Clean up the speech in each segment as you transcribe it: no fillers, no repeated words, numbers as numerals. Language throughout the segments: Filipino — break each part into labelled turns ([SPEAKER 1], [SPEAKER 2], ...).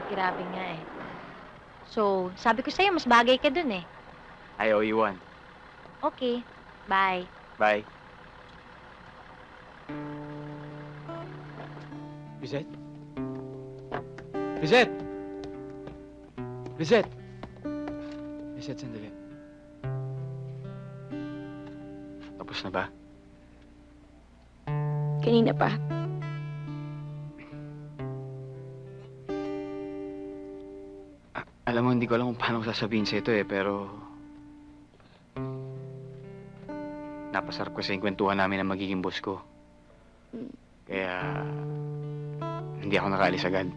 [SPEAKER 1] Grabe nga eh. So, sabi ko sa'yo, mas bagay ka dun eh.
[SPEAKER 2] I owe you one.
[SPEAKER 1] Okay, bye.
[SPEAKER 2] Bye. Lizette? Lizette! Lizette! Lizette, sandali. Tapos na ba?
[SPEAKER 3] Kanina pa.
[SPEAKER 2] Alam mo, hindi ko alam kung paano ko sasabihin sa ito eh, pero... Napasarap ko sa kwentuhan namin na magiging boss ko. Kaya... Hindi ako nakaalis agad.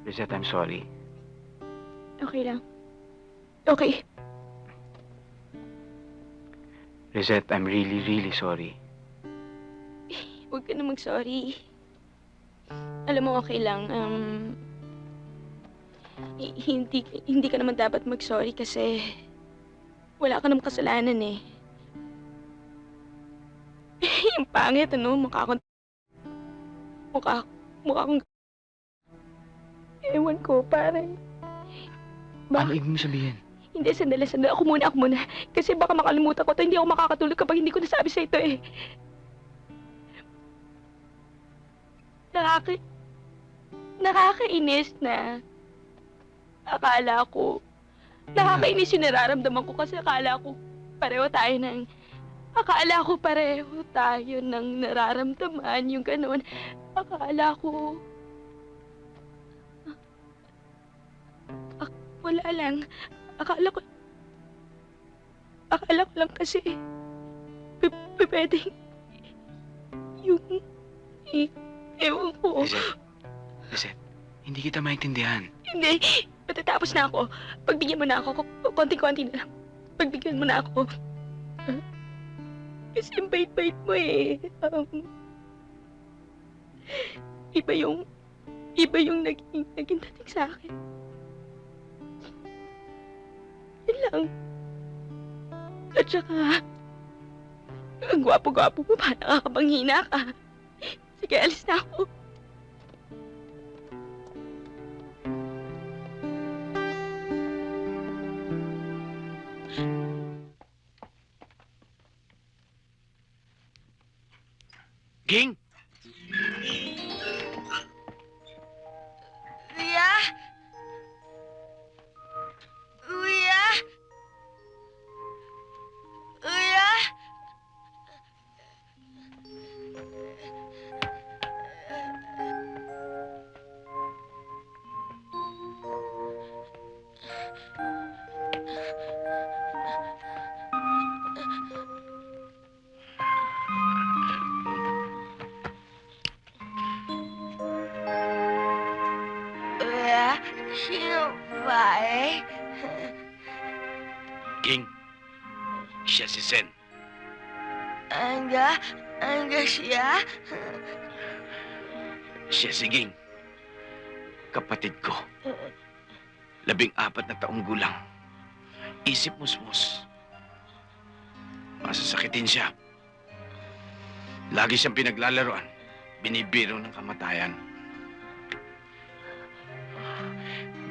[SPEAKER 2] Lizette, I'm sorry.
[SPEAKER 3] Okay lang. Okay.
[SPEAKER 2] Lizette, I'm really, really sorry.
[SPEAKER 3] Huwag ka na mag-sorry. Alam mo, okay lang. Hindi ka naman dapat mag-sorry kasi wala ka namang kasalanan eh. Yung pangit, ano? Mukha akong... Ewan ko, parang...
[SPEAKER 2] Ano ibig mo sabihin?
[SPEAKER 3] Hindi, sandali. Ako muna. Kasi baka makalimutan ko to. Hindi ako makakatulog kapag hindi ko nasabi sa ito eh. Nakakainis na akala ko, nakakainis yung nararamdaman ko kasi akala ko pareho tayo ng nararamdaman, yung gano'n. Akala ko, wala lang. Akala ko lang kasi, pwedeng, yung, ewan ko.
[SPEAKER 2] Lizette, hindi kita maintindihan.
[SPEAKER 3] Hindi. Matatapos na ako. Pagbigyan mo na ako. Konti-konti na lang. Pagbigyan mo na ako. Kasi ang bait-bait mo eh. Iba yung naging dating sa akin. Yun lang. At saka, ang gwapo-gwapo mo pa. Nakakapanghina ka. Sige, alis na ako.
[SPEAKER 2] Ging!
[SPEAKER 3] Kuya? Kuya? Kuya? Kuya? Sino ba eh?
[SPEAKER 2] Ging! Siya si Sen.
[SPEAKER 3] Angga siya?
[SPEAKER 2] Siya si Ging. Kapatid ko. 14 na taong gulang. Isip musmus. Masasakitin siya. Lagi siyang pinaglalaroan. Binibiro ng kamatayan.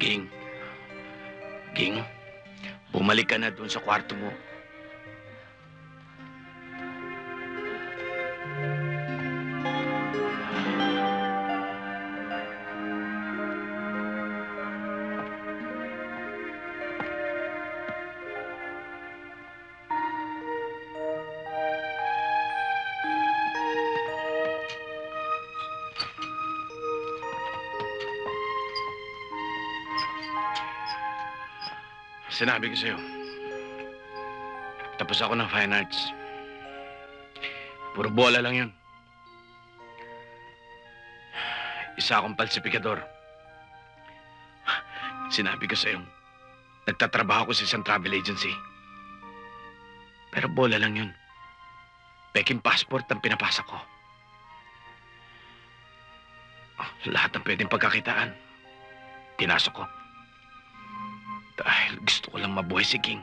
[SPEAKER 2] Ging. Ging, bumalik ka na doon sa kwarto mo. Sinabi ko sa'yo, tapos ako ng fine arts. Puro bola lang yun. Isa akong falsifikador. Sinabi ko sa'yo, nagtatrabaho ko sa isang travel agency. Pero bola lang yun. Peking passport ang pinapasa ko. Lahat ng pwedeng pagkakitaan, pinasok ko. Dahil gusto ko lang mabuhay si King.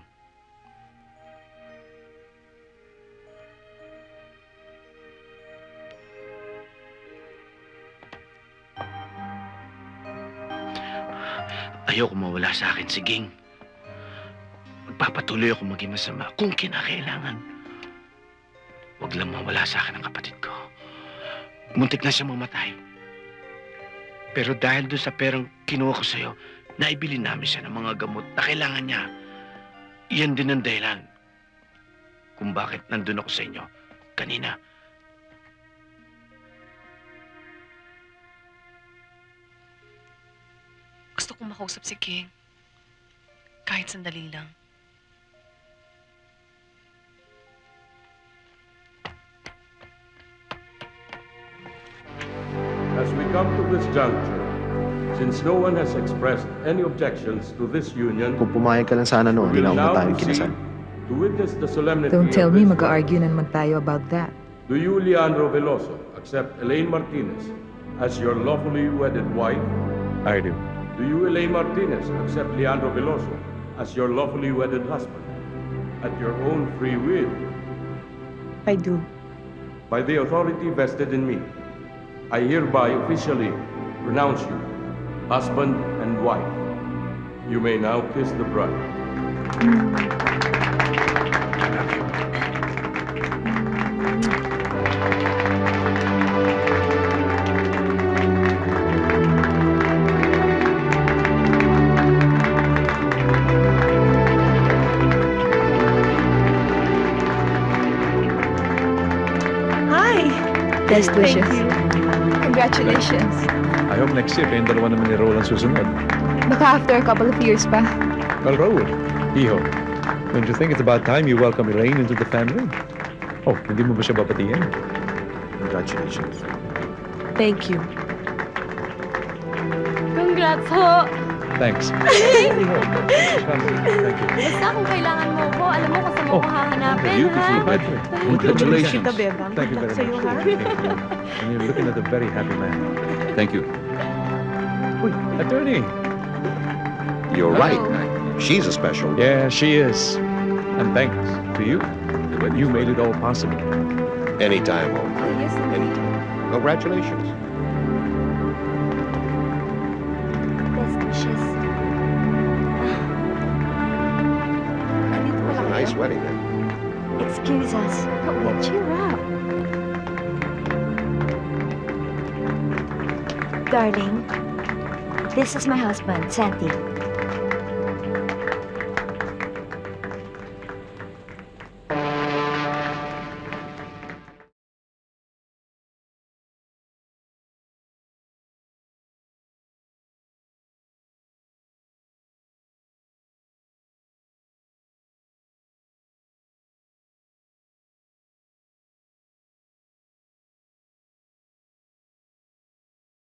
[SPEAKER 4] Ayoko mawala sa akin si Ging. Magpapatuloy ako maging masama kung kinakailangan. Huwag lang mawala sa akin ang kapatid ko. Muntik na siya mamatay. Pero dahil doon sa perang kinuha ko sa'yo, naibili namin siya ng mga gamot na kailangan niya. Iyan din ang dahilan kung bakit nandun ako sa inyo kanina.
[SPEAKER 5] Gusto kong makausap si King. Kahit sandali lang.
[SPEAKER 6] As we come to this juncture, since no one has expressed any objections to this union,
[SPEAKER 7] Kung pumayag ka lang sana noon,
[SPEAKER 6] we
[SPEAKER 7] hindi na
[SPEAKER 6] will
[SPEAKER 7] ako
[SPEAKER 6] now
[SPEAKER 7] tayo
[SPEAKER 6] proceed
[SPEAKER 7] kinasal.
[SPEAKER 6] to witness the solemnity
[SPEAKER 8] Don't tell
[SPEAKER 6] of
[SPEAKER 8] me
[SPEAKER 6] this
[SPEAKER 8] mag-argue na naman tayo about that.
[SPEAKER 6] Do you, Leandro Veloso, accept Elaine Martinez as your lawfully wedded wife?
[SPEAKER 9] I do.
[SPEAKER 6] Do you, Elaine Martinez, accept Leandro Veloso as your lawfully wedded husband? At your own free will,
[SPEAKER 3] I do.
[SPEAKER 6] by the authority vested in me, I hereby officially pronounce you husband and wife. You may now kiss the bride.
[SPEAKER 3] Hi!
[SPEAKER 8] Best wishes.
[SPEAKER 3] Thank you. Congratulations.
[SPEAKER 9] I hope next year kayong dalawa naman ni Roland susunod.
[SPEAKER 8] Baka after a couple of years pa.
[SPEAKER 9] Well, Raul, Iho, don't you think it's about time you welcome Elaine into the family? Oh, hindi mo ba siya babatiin?
[SPEAKER 7] Congratulations.
[SPEAKER 3] Thank you. Congrats ho!
[SPEAKER 9] Thanks. Thank you.
[SPEAKER 1] Basta kung kailangan mo ko, alam mo kung saan mo
[SPEAKER 9] Oh,
[SPEAKER 1] ko hahanapin,
[SPEAKER 9] beautiful
[SPEAKER 1] ha?
[SPEAKER 9] wedding. Congratulations.
[SPEAKER 3] Kita, Bebang.
[SPEAKER 9] Thank you very
[SPEAKER 3] Sa'yo,
[SPEAKER 9] much.
[SPEAKER 3] ha?
[SPEAKER 9] Thank you. And you're looking at a very happy man.
[SPEAKER 10] Thank you.
[SPEAKER 9] Uy, attorney.
[SPEAKER 7] You're right. She's a special.
[SPEAKER 9] Yeah, she is. And thanks to you. You made it all possible.
[SPEAKER 7] Anytime, Holmes.
[SPEAKER 8] Yes,
[SPEAKER 7] Anytime. Congratulations.
[SPEAKER 1] Best wishes. Nandito
[SPEAKER 7] It
[SPEAKER 1] pala
[SPEAKER 7] was a
[SPEAKER 1] kayo?
[SPEAKER 7] nice wedding then.
[SPEAKER 1] Excuse us. Oh, cheer up. Darling, this is my husband, Santi.